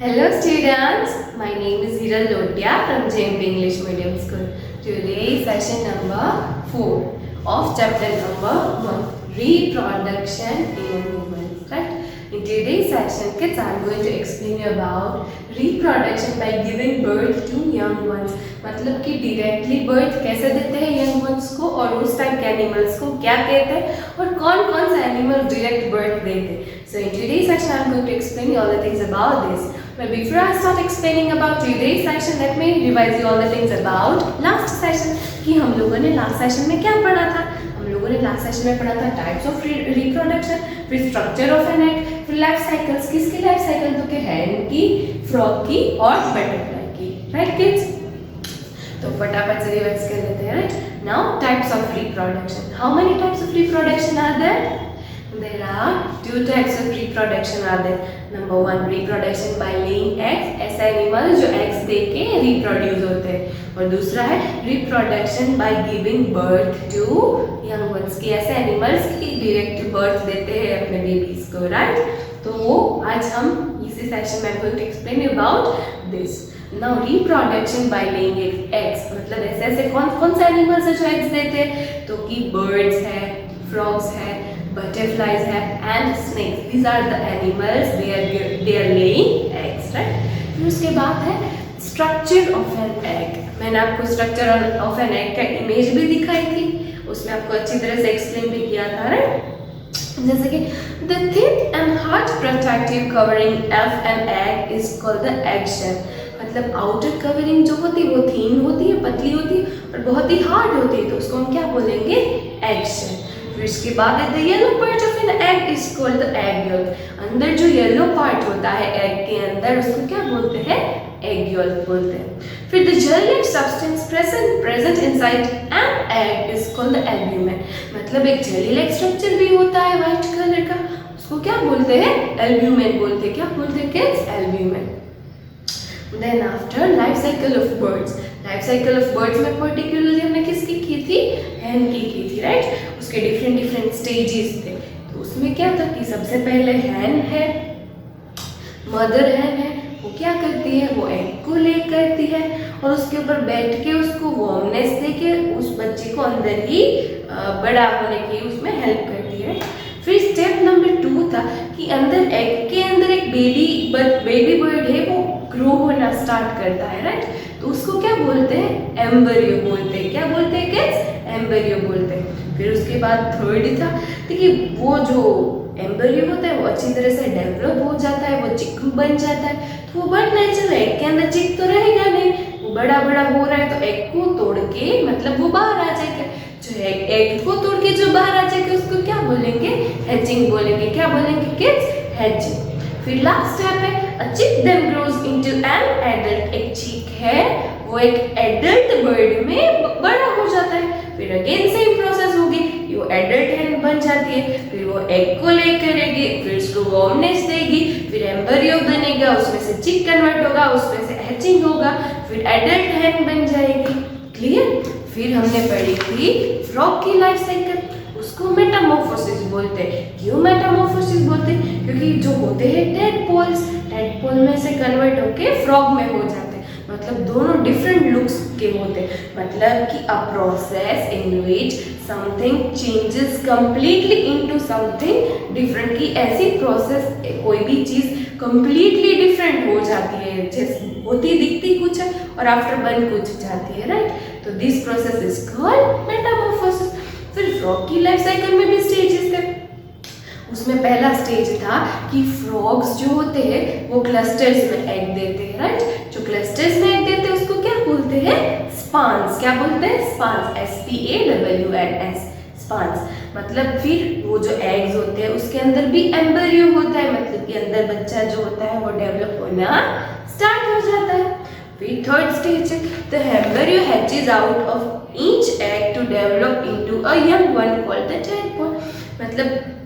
Hello students, my name is Hiral Lotia from JMP English Medium School. Today is session number 4 of chapter number 1, Reproduction in Humans, right? In today's session, kids, I am going to explain you about reproduction by giving birth to young ones. मतलब कि directly birth कैसे देते हैं young ones को और उस type के animals को क्या कहते हैं और कौन कौन से animal direct birth देते हैं. So in today's session, I am going to explain you all the things about this. But before I start explaining about today's session, let me revise you all the things about last session. कि हम लोगों ने last session में क्या पढ़ा था? हम लोगों ने last session में पढ़ा था types of reproduction, फिर structure of an egg, फिर life cycles. किसकी life cycle? तो के hen की, frog की और butterfly की. Right kids? तो फटाफट से रिवाइज कर लेते हैं. Right? Now types of reproduction. How many types of reproduction are there? There are two types of reproduction are there. Number one, reproduction by laying eggs. ऐसे एनिमल जो eggs दे के reproduce होते हैं. और दूसरा है reproduction by giving birth to young ones. कि ऐसे animals की direct birth देते हैं अपने babies को, right? तो आज हम इसी session में going to explain you about this. Now reproduction by laying eggs. मतलब ऐसे कौन से animals है जो eggs देते हैं? तो कि birds है, frogs है, butterflies have and snakes. These are the animals. They are laying eggs, right? फिर उसके बाद है structure of an egg. मैंने आपको structure of an egg का image भी दिखाई थी. उसमें आपको अच्छी तरह से explain भी किया था, right? जैसे कि the thick and hard protective covering of an egg is called the eggshell. मतलब outer covering जो होती है वो thin होती है, पतली होती है और बहुत ही hard होती है, तो उसको हम क्या बोलेंगे? eggshell. फिर इसके बाद है the yellow part of an egg is called the egg yolk. अंदर जो येलो पार्ट होता है एग के अंदर उसको क्या बोलते हैं? एग yolk बोलते हैं. फिर the jelly-like substance present inside an egg is called the albumen. मतलब एक jelly-like structure भी होता है व्हाइट कलर का, उसको क्या बोलते हैं? albumen बोलते हैं. क्या बोलते हैं kids? albumen. Then after life cycle of birds. Life cycle of birds में पर्टिकुलरली हमने किसकी की थी? hen की थी, राइट? उसके डिफरेंट स्टेजेस थे. तो उसमें क्या था कि सबसे पहले hen है, मदर hen है, वो क्या करती है? वो एग को ले करती है और उसके ऊपर बैठ के उसको वार्मनेस दे के उस बच्चे को अंदर ही बड़ा होने की उसमें हेल्प करती है. फिर स्टेप नंबर 2 था कि अंदर एग के अंदर एक बेबी बर्ड है, वो ग्रो होना स्टार्ट करता है, राइट? तो उसको क्या बोलते हैं? एम्ब्रियो बोलते हैं. क्या बोलते हैं किड्स? एम्ब्रियो बोलते हैं. फिर उसके बाद थर्ड था देखिए वो जो एम्ब्रियो होता है वो अच्छी तरह से डेवलप हो जाता है, वो चिक बन जाता है. तो वो बट नेचुरल एग के अंदर चिक तो रहेगा नहीं, वो बड़ा हो रहा है तो एग को तोड़ के मतलब वो बाहर आ जाएगा. जो एग को तोड़ के जो बाहर आ जाएगा उसको क्या बोलेंगे? हैचिंग बोलेंगे. क्या बोलेंगे किड्स? हैचिंग. फिर लास्ट स्टेप है a chick then grows into an adult. एक चीक है वो एक एडल्ट बर्ड में बड़ा हो जाता है. फिर अगेन सेम प्रोसेस होगी कि वो एडल्ट hen बन जाती है. फिर वो एग को ले करेगी, फिर उसको वार्मनेस देगी, फिर एम्ब्रियो बनेगा, उसमें से चिक कन्वर्ट होगा, उसमें से हैचिंग होगा, फिर एडल्ट hen बन जाएगी. क्लियर? फिर हमने पढ़ी थी फ्रॉग की लाइफ साइकिल. उसको मेटामॉर्फोसिस बोलते हैं. क्यों मेटामॉर्फोसिस बोलते हैं? क्योंकि जो होते हैं टेडपोल में से कन्वर्ट होके फ्रॉग में हो जाते हैं. मतलब दोनों डिफरेंट लुक्स के होते हैं. मतलब कि a process in which something changes completely into something different. की ऐसी प्रोसेस कोई भी चीज़ कंप्लीटली डिफरेंट हो जाती है, जैसे होती दिखती कुछ है और आफ्टर बन कुछ जाती है, राइट? तो this process is called Metamorphosis. फिर फ्रॉग की लाइफ साइकिल में भी स्टेजेस थे. उसमें पहला स्टेज था कि फ्रॉग्स जो होते हैं वो क्लस्टर्स में एग देते हैं, राइट? जो क्लस्टर्स में एग देते हैं उसको क्या बोलते हैं? स्पांस. क्या बोलते हैं? स्पांस. SPAWNS. स्पांस. मतलब फिर वो जो एग्स होते हैं उसके अंदर भी एम्ब्रियो होता है, मतलब कि अंदर बच्चा जो होता है वो डेवलप होना स्टार्ट हो जाता है. फिर थर्ड स्टेज है the embryo hatches out of each egg to develop into a young one called the tadpole. मतलब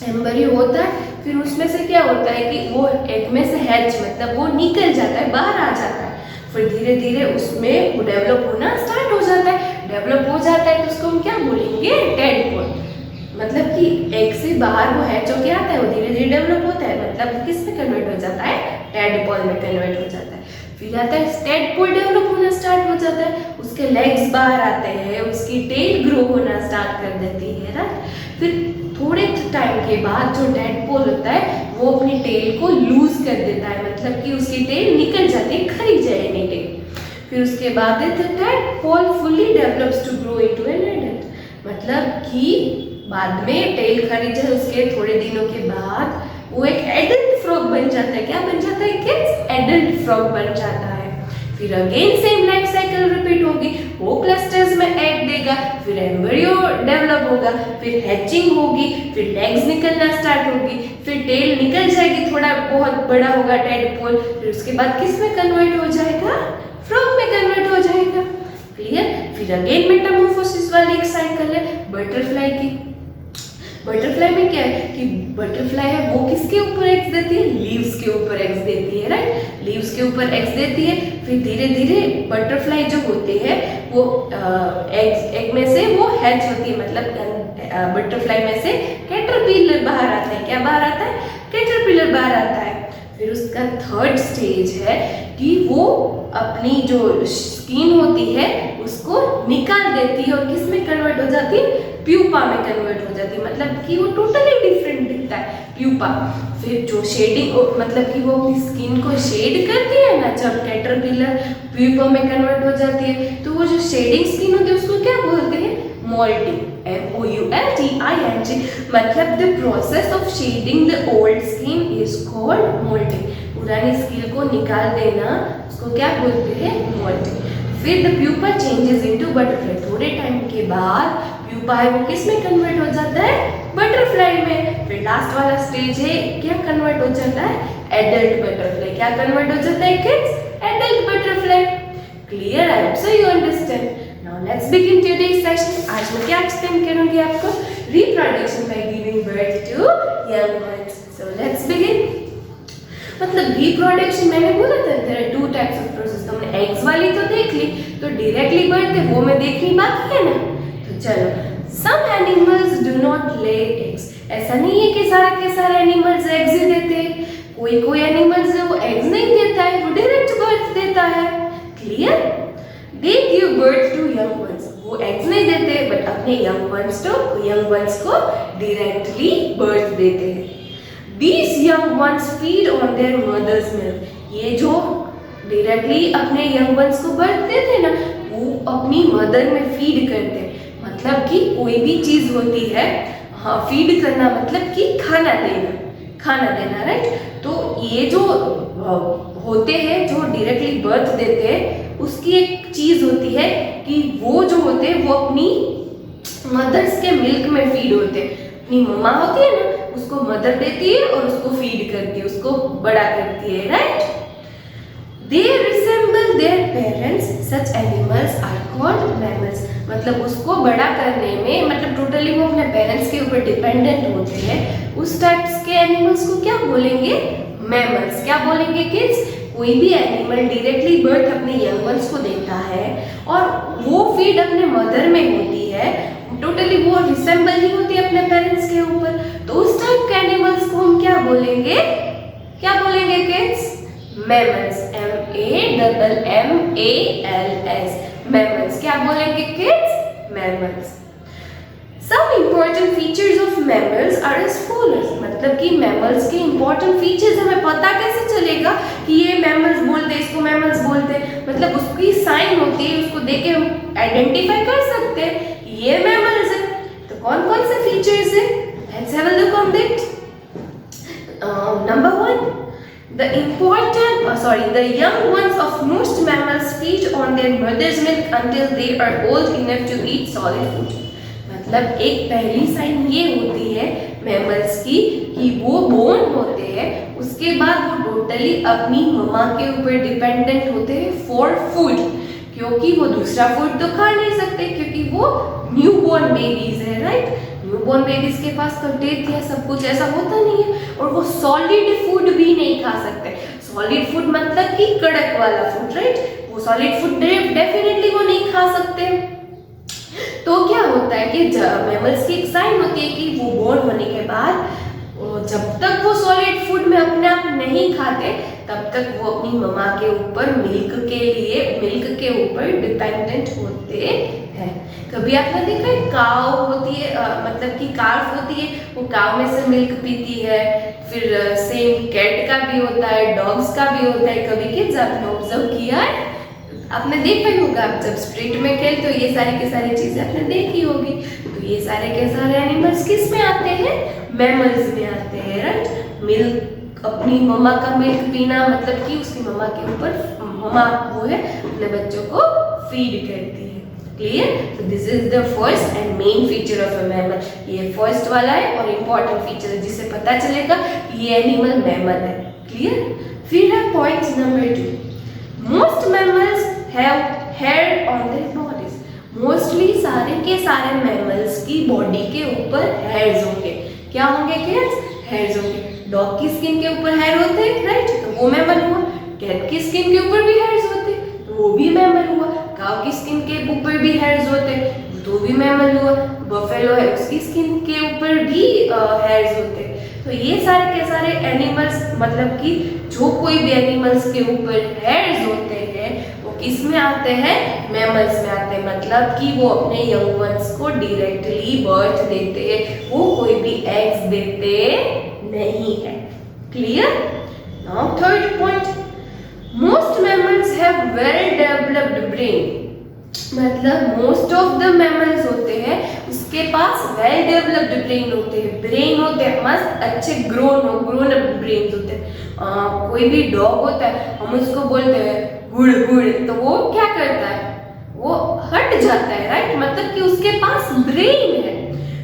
एम्ब्रियो होता है, फिर उसमें से क्या होता है कि वो एग में से हैच मतलब वो निकल जाता है, बाहर आ जाता है. फिर धीरे धीरे उसमें वो डेवलप होना स्टार्ट हो जाता है. डेवलप हो जाता है तो उसको हम क्या बोलेंगे? टेडपोल. मतलब कि एग से बाहर वो हैच होके आता है, वो धीरे धीरे डेवलप होता है, मतलब किस में कन्वर्ट हो जाता है, टैडपोल में कन्वर्ट हो जाता है। फिर आता है टैडपोल डेवलप होना स्टार्ट हो जाता है, उसके लेग्स बाहर आते हैं, उसकी टेल ग्रो होना स्टार्ट कर देती है, राइट। फिर थोड़े टाइम के बाद जो टैडपोल होता है वो अपनी टेल को लूज कर देता है, मतलब कि उसकी टेल निकल जाती है, खरीद जाए नहीं टेल। फिर उसके बाद tadpole fully develops to grow into an adult, मतलब कि बाद में टेल खरीद जाए उसके थोड़े दिनों के बाद वो एक एडल्ट फ्रॉग बन जाता है। क्या बन जाता है किड्स? एडल्ट फ्रॉग बन जाता है। फिर again same life cycle repeat होगी, वो क्लस्टर्स में एग देगा, फिर एम्ब्रियो डेवलप होगा, फिर हैचिंग होगी, फिर लेग्स निकलना स्टार्ट होगी, फिर टेल निकल जाएगी, थोड़ा बहुत बड़ा होगा टैडपोल, फिर उसके बाद किस में कन्वर्ट हो जाएगा? फ्रॉग में कन्वर्ट हो जाएगा। क्लियर? फिर अगेन मेटामॉर्फोसिस वाली एक साइकिल है बटरफ्लाई की। बटरफ्लाई में क्या है कि बटरफ्लाई है वो किसके ऊपर एग्स देती है? लीव्स के ऊपर एग्स देती है, राइट। लीव्स के ऊपर एग्स देती है, फिर धीरे धीरे बटरफ्लाई जो होते हैं वो एग में से वो हैच होती है, मतलब बटरफ्लाई में से कैटरपिलर बाहर आता है। क्या बाहर आता है? कैटरपिलर बाहर आता है। फिर उसका थर्ड स्टेज है कि वो अपनी जो स्किन होती है उसको निकाल देती है और किस में कन्वर्ट हो जाती है? प्यूपा में कन्वर्ट हो जाती है, मतलब कि वो टोटली डिफरेंट दिखता है प्यूपा। फिर जो शेडिंग, मतलब कि वो अपनी स्किन को शेड करती है ना, जब कैटरपिलर प्यूपा में कन्वर्ट हो जाती है तो वो जो शेडिंग स्किन होती है उसको क्या बोलते हैं? मोल्टिंग, MOULTING, मतलब the process of shedding the old skin is called moulting. पुरानी स्किन को निकाल देना उसको क्या बोलते हैं? मोल्टिंग। फिर the pupa changes into butterfly, थोड़े टाइम के बाद प्यूपा है वो किस में कन्वर्ट हो जाता है? बटरफ्लाई में। फिर लास्ट वाला स्टेज है क्या कन्वर्ट हो जाता है? Adult butterfly. क्या कन्वर्ट हो जाता है kids? Adult butterfly. Clear? I hope so you understand. Now let's begin today's session. आज मैं क्या एक्सप्लेन करूंगी आपको? Reproduction by giving birth to young ones. So let's begin. मतलब रिप्रोडक्शन मैंने बोला था there are two types of process. तुमने एग्स वाली तो देख ली, तो डायरेक्टली बर्थ है वो मैं देखनी बाकी है ना। तो चलो, some animals do not lay eggs. ऐसा नहीं है कि सारे के सारे एनिमल्स एग्स ही देते हैं। कोई कोई एनिमल्स है वो एग्स नहीं देता है, वो डायरेक्ट बर्थ देता है। Clear? They give birth to young ones. वो एग्स नहीं देते बट अपने यंग वंस को डायरेक्टली बर्थ देते हैं। These young ones feed on their mother's milk. ये जो डायरेक्टली अपने यंग वंस को बर्थ देते हैं ना, वो अपनी मदर में फीड करते हैं। मतलब कि कोई भी चीज होती है, हाँ, फीड करना मतलब कि खाना देना, राइट। तो ये जो होते हैं जो डायरेक्टली बर्थ देते हैं, उसकी एक चीज होती है कि वो जो होते हैं वो अपनी मदर्स के मिल्क में फीड होते हैं। अपनी मम्मा होती है ना, उसको मदर देती है और उसको फीड करती है, उसको बड़ा करती है, right. They resemble their parents, such animals are called mammals. मतलब उसको बड़ा करने में, मतलब टोटली वो अपने पेरेंट्स के ऊपर डिपेंडेंट होते हैं। उस टाइप्स के एनिमल्स को क्या बोलेंगे? मैमल्स। क्या बोलेंगे किड्स? कोई भी एनिमल डायरेक्टली बर्थ अपने यंग वंस को देता है और वो फीड अपने मदर में होती है, टोटली वो रिसेंबल नहीं होती अपने पेरेंट्स के ऊपर, तो उस टाइप के एनिमल्स को हम क्या बोलेंगे? क्या बोलेंगे किड्स? मैमल्स। MAMMALS, mammals. क्या बोलेंगे kids? Mammals. Some important features of mammals are as follows। मतलब कि मैमल्स के इंपॉर्टेंट फीचर्स हमें पता कैसे चलेगा कि ये मैमल्स बोलते हैं, इसको मैमल्स बोलते हैं? मतलब उसकी साइन होती है, उसको देख के हम आइडेंटिफाई कर सकते हैं ये मैमल्स है। तो कौन कौन से फीचर्स है? Let's have a look on that. Number 1, the young ones of most mammals feed on their mother's milk until they are old enough to eat solid food। मतलब एक पहली साइन ये होती है मैमल्स की कि वो बोर्न होते हैं, उसके बाद वो टोटली अपनी मम्मा के ऊपर डिपेंडेंट होते हैं फॉर फूड, क्योंकि वो दूसरा फूड तो खा नहीं सकते क्योंकि वो न्यूबॉर्न बेबीज है, राइट। न्यूबॉर्न बेबीज के पास तो टेथ या सब कुछ ऐसा होता नहीं है और वो सॉलिड फूड भी नहीं खा सकते। सॉलिड फूड मतलब कि कड़क वाला फूड, राइट। वो सॉलिड फूड डेफिनेटली वो नहीं खा सकते। तो क्या होता है कि मैमल्स की एक साइन होती है कि वो बोर्न होने के बाद जब तक वो सॉलिड फूड में अपने आप नहीं खाते तब तक वो अपनी मम्मा के ऊपर मिल्क के ऊपर डिपेंडेंट होते हैं। कभी आपने देखा है काव होती है, मतलब कि कार्फ होती है, वो काव में से मिल्क पीती है। फिर सेम कैट का भी होता है, डॉग्स का भी होता है। कभी किड्स आपने ऑब्जर्व किया है? आपने देखा ही होगा, आप जब स्ट्रीट में खेलते हो ये सारी की सारी चीजें आपने देखी होगी। तो ये सारे के सारे एनिमल्स किस में आते हैं? मैमल्स में आते हैं, राइट। मिल्क, अपनी मम्मा का मिल्क पीना, मतलब कि उसकी मम्मा के ऊपर मम्मा वो है अपने बच्चों को फीड करती है। क्लियर? तो this is the first and main feature of a mammal. ये फर्स्ट वाला है और इम्पोर्टेंट फीचर है जिससे पता चलेगा ये एनिमल मैमल है। क्लियर? फिर है point number 2, most mammals have hair on their bodies. Mostly सारे के सारे मैमल्स की बॉडी के ऊपर हेयर्स होंगे। क्या होंगे किड्स? हेयर्स होंगे। डॉग की स्किन के ऊपर हेयर होते हैं, राइट, तो वो मैमल हुआ। कैट की स्किन के ऊपर भी हेयर्स होते हैं, तो वो भी मैमल हुआ। काव की स्किन के ऊपर भी हेयर्स होते हैं, तो भी मैमल हुआ। बफेलो है, उसकी स्किन के ऊपर भी हेयर्स होते हैं। तो ये सारे के सारे एनिमल्स, मतलब कि जो कोई भी एनिमल्स के ऊपर हेयर्स होते हैं वो किस में आते हैं? मैमल्स में आते हैं। मतलब कि वो अपने यंग वंस को डायरेक्टली बर्थ देते हैं, वो कोई भी एग्स देते नहीं है। Clear? Now third point, most mammals have well developed brain. मतलब मोस्ट ऑफ द मैमल्स होते हैं उसके पास वेल डेवलप्ड ब्रेन होते हैं। ब्रेन होते हैं मस्त अच्छे ग्रोन अप ब्रेन होते हैं। कोई भी डॉग होता है, हम उसको बोलते हैं गुड़ गुड़, तो वो क्या करता है? वो हट जाता है, राइट। मतलब कि उसके पास ब्रेन है।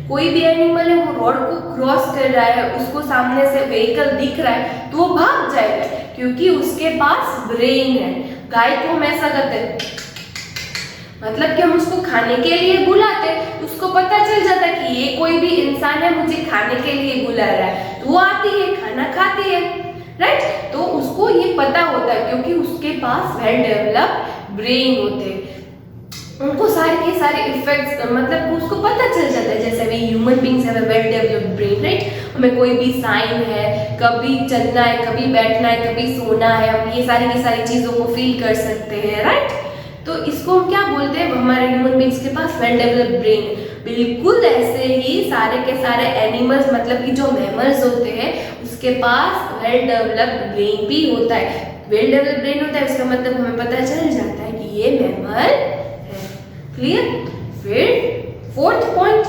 कोई भी एनिमल है वो रोड को क्रॉस कर रहा है, उसको सामने से व्हीकल दिख रहा है तो वो भाग जाएगा क्योंकि उसके पास ब्रेन है। गाय को हम ऐसा करते हैं, मतलब कि हम उसको खाने के लिए बुलाते हैं, उसको पता चल जाता है कि ये कोई भी इंसान है मुझे खाने के लिए बुला रहा है, तो वो आती है, खाना खाती है, राइट। तो उसको ये पता होता है क्योंकि उसके पास वेल डेवलप्ड ब्रेन होते हैं। उनको सारे के सारे इफेक्ट्स, मतलब उसको पता चल जाता है। जैसे we human beings have a well developed brain, right. हमें कोई भी साइन है, कभी चलना है, कभी बैठना है, कभी सोना है, हम ये सारी की सारी चीजों को फील कर सकते हैं, राइट। तो इसको हम क्या बोलते हैं? हमारे ह्यूमन बीइंग्स के पास वेल डेवलप्ड ब्रेन है। बिल्कुल ऐसे ही सारे के सारे एनिमल्स, मतलब कि जो मैमल्स होते हैं उसके पास वेल डेवलप्ड ब्रेन भी होता है। वेल डेवलप्ड ब्रेन होता है उसका मतलब हमें पता चल जाता है कि ये मैमल है। क्लियर? फिर fourth point,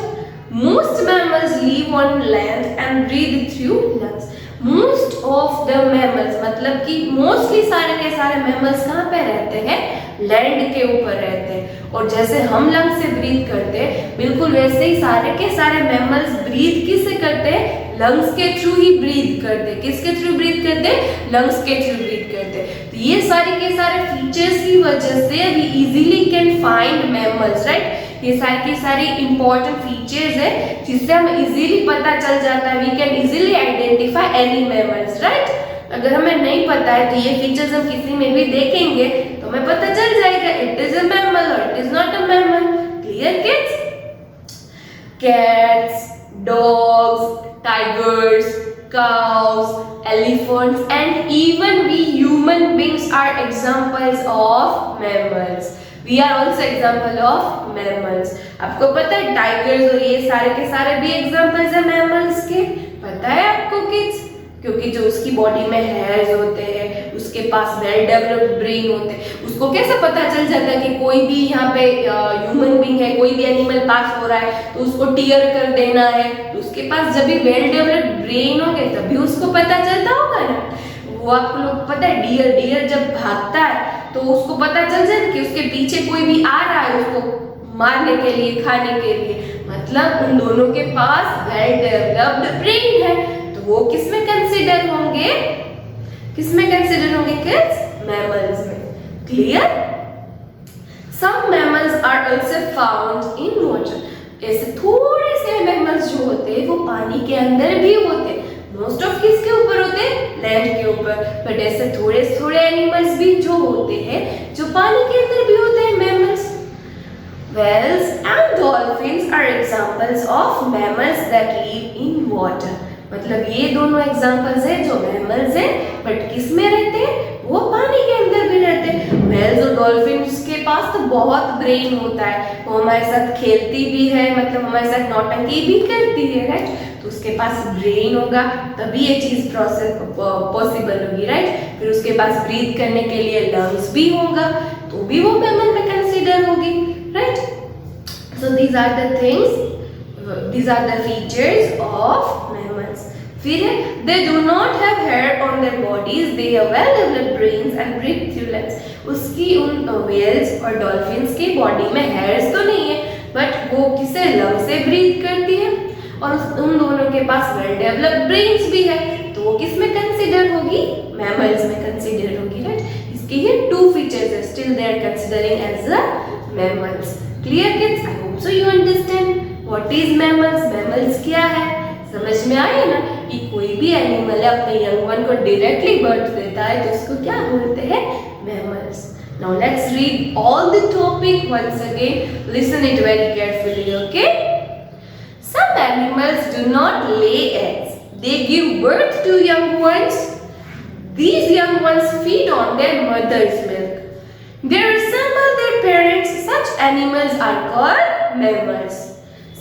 most mammals live on land and breathe through lungs. Most of the mammals, मतलब कि मोस्टली सारे के सारे मैमल्स कहाँ पे रहते हैं? लैंड के ऊपर रहते हैं। और जैसे हम लंग्स से ब्रीथ करते हैं बिल्कुल वैसे ही सारे के सारे मैमल्स ब्रीथ किससे करते हैं? लंग्स के थ्रू ही ब्रीथ करते हैं। किसके थ्रू ब्रीथ करते हैं? लंग्स के थ्रू ब्रीथ करते हैं। तो ये सारे के सारे फीचर्स की वजह से we easily can find mammals, right. ये सारे के सारे इंपॉर्टेंट फीचर्स है जिससे हम इजीली पता चल जाता है, we can easily identify any mammals, right. अगर हमें नहीं पता है तो ये फीचर्स हम किसी में भी देखेंगे तो हमें पता चल जाएगा इट इज अ मैमल और it is not a mammal. Clear kids? Cats, dogs, tigers, cows, elephants and even we human beings are examples of mammals. We are also example of mammals. आपको पता है tigers और ये सारे के सारे भी एग्जाम्पल्स है मैमल्स के? पता है आपको किड्स? क्योंकि जो उसकी बॉडी में हेयर्स होते हैं, उसके पास वेल डेवलप्ड ब्रेन होते हैं, उसको कैसे पता चल जाता है कि कोई भी यहाँ पे ह्यूमन बीइंग है, कोई भी एनिमल पास हो रहा है तो उसको टीयर कर देना है। तो उसके पास जब भी वेल डेवलप्ड ब्रेन होंगे तभी उसको पता चलता होगा ना। वो आपको लोग पता है डियर जब भागता है तो उसको पता चल जाए कि उसके पीछे कोई भी आ रहा है उसको मारने के लिए, खाने के लिए। मतलब उन दोनों के पास वेल डेवलप्ड ब्रेन है, तो वो किस में कंसीडर होंगे? किस में कंसीडर होंगे किड्स? मैमल्स में। Clear? Some mammals are also found in water. ऐसे थोड़े से मैमल्स जो होते हैं वो पानी के अंदर भी होते हैं। मोस्ट ऑफ किसके ऊपर होते हैं? लैंड के ऊपर। बट ऐसे थोड़े थोड़े एनिमल्स भी जो होते हैं जो पानी के अंदर भी होते हैं, mammals. Whales and dolphins are examples of mammals that live in water. मतलब ये दोनों एग्जाम्पल्स है जो मैमल्स हैं बट किस में रहते हैं, वो पानी के अंदर भी रहते हैं। व्हेल्स और डॉल्फिन्स के पास तो बहुत ब्रेन होता है, वो हमारे साथ खेलती भी है, मतलब हमारे साथ नौटंकी भी करती है, राइट। तो उसके पास ब्रेन होगा तभी ये चीज पॉसिबल होगी, राइट। फिर उसके पास ब्रीथ करने के लिए लंग्स भी होगा, तो भी वो मैमल में कंसीडर होगी, right. So these are the things, these are the features of mammals. फिर they do not have hair on their bodies, they have well developed brains and breathe through lungs. उसकी उन whales और dolphins की body में hairs तो नहीं है but वो किसे लंग से ब्रीथ करती है, और उन दोनों के पास वेल डेवलप्ड ब्रेन्स भी है, तो वो किस में कंसिडर होगी, मैमल्स में कंसिडर होगी, राइट। इसके ये टू फीचर्स है, still they are considering as a mammals. Clear kids, I hope so you understand what is mammals. Mammals क्या है, समझ में आया ना, कि कोई भी एनिमल अपने यंग वन को डायरेक्टली बर्थ देता है तो उसको क्या बोलते हैं, mammals. Now let's read all the topic once again, listen it very carefully, okay. Some animals do not lay eggs, they give birth to young ones. These young ones feed on their mother's milk. They resemble their parents. Such animals are called mammals.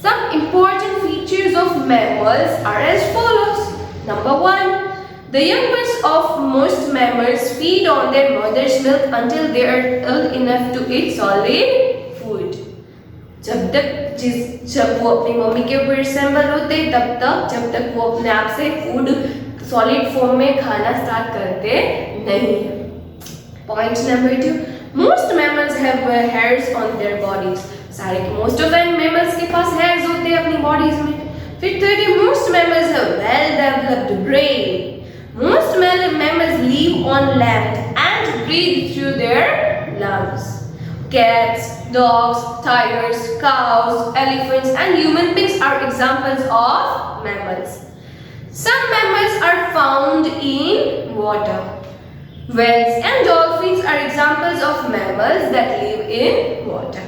Some important features of mammals are as follows. Number 1. The young ones of most mammals feed on their mother's milk until they are old enough to eat solid food. जब वो अपनी mummy के ऊपर resemble होते हैं जब तक वो अपने आप से फूड सॉलिड फॉर्म में खाना स्टार्ट करते नहीं है। Point number 2. Most mammals have hairs on their bodies. सारे मोस्ट ऑफ द मैमल्स के पास हेयर्स होते हैं अपनी बॉडीज में। फिर 3. Most mammals have well developed brain. Most mammals live on land and breathe through their lungs. Cats, dogs, tigers, cows, elephants and human beings are examples of mammals. Some mammals are found in water. Whales and dolphins are examples of mammals that live in water.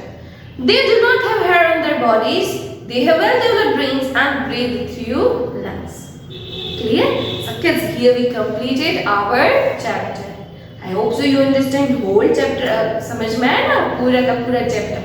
They do not have hair on their bodies. They have well-developed brains and breathe through lungs. Clear? So kids, here we completed our chapter. I hope so you understand whole chapter. समझ में आया ना पूरा का पूरा chapter.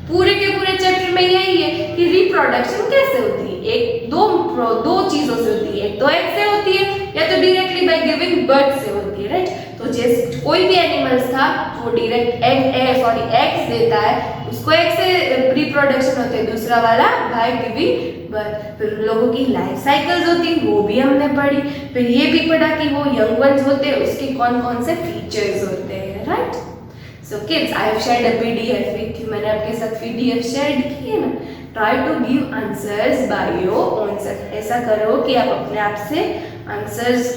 पूरे के पूरे चैप्टर में यही है कि रिप्रोडक्शन कैसे होती है, एक दो चीजों से होती है, एक तो एग से होती है या तो डायरेक्टली बाय गिविंग बर्थ से होती है, राइट। तो जैसे कोई भी एनिमल्स था वो डायरेक्ट एग्स देता है, उसको एग से रिप्रोडक्शन होती है, दूसरा वाला बाय गिविंग बर्थ। फिर लोगों की लाइफ साइकिल्स होती है वो भी हमने पढ़ी। फिर ये भी पढ़ा कि वो यंग वंस होते हैं उसके कौन कौन से फीचर्स होते हैं, right. So kids, I have shared a PDF with you. मैंने आपके साथ पीडीएफ शेयर की है ना। Try to give answers by your own self. ऐसा करो कि आप अपने आप से आंसर्स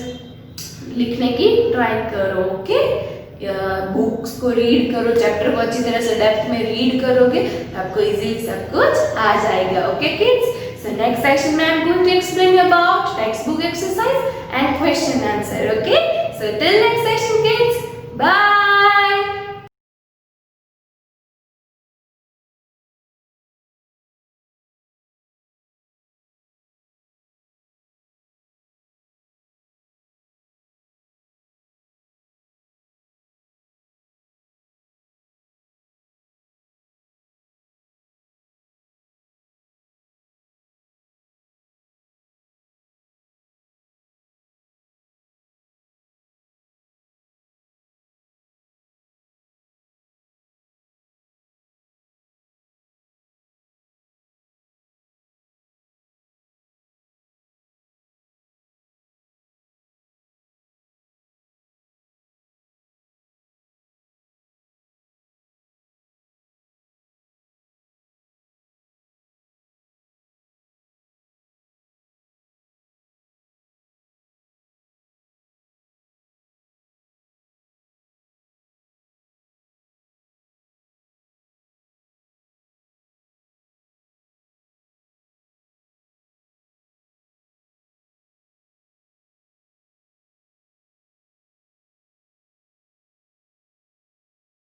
लिखने की ट्राई करो, ओके। बुक्स को रीड करो, चैप्टर को अच्छी तरह से डेप्थ में रीड करोगे तो आपको इजीली सब कुछ आ जाएगा, okay kids. So next session I am going to explain about textbook exercise and question answer, okay? So till next session kids, bye.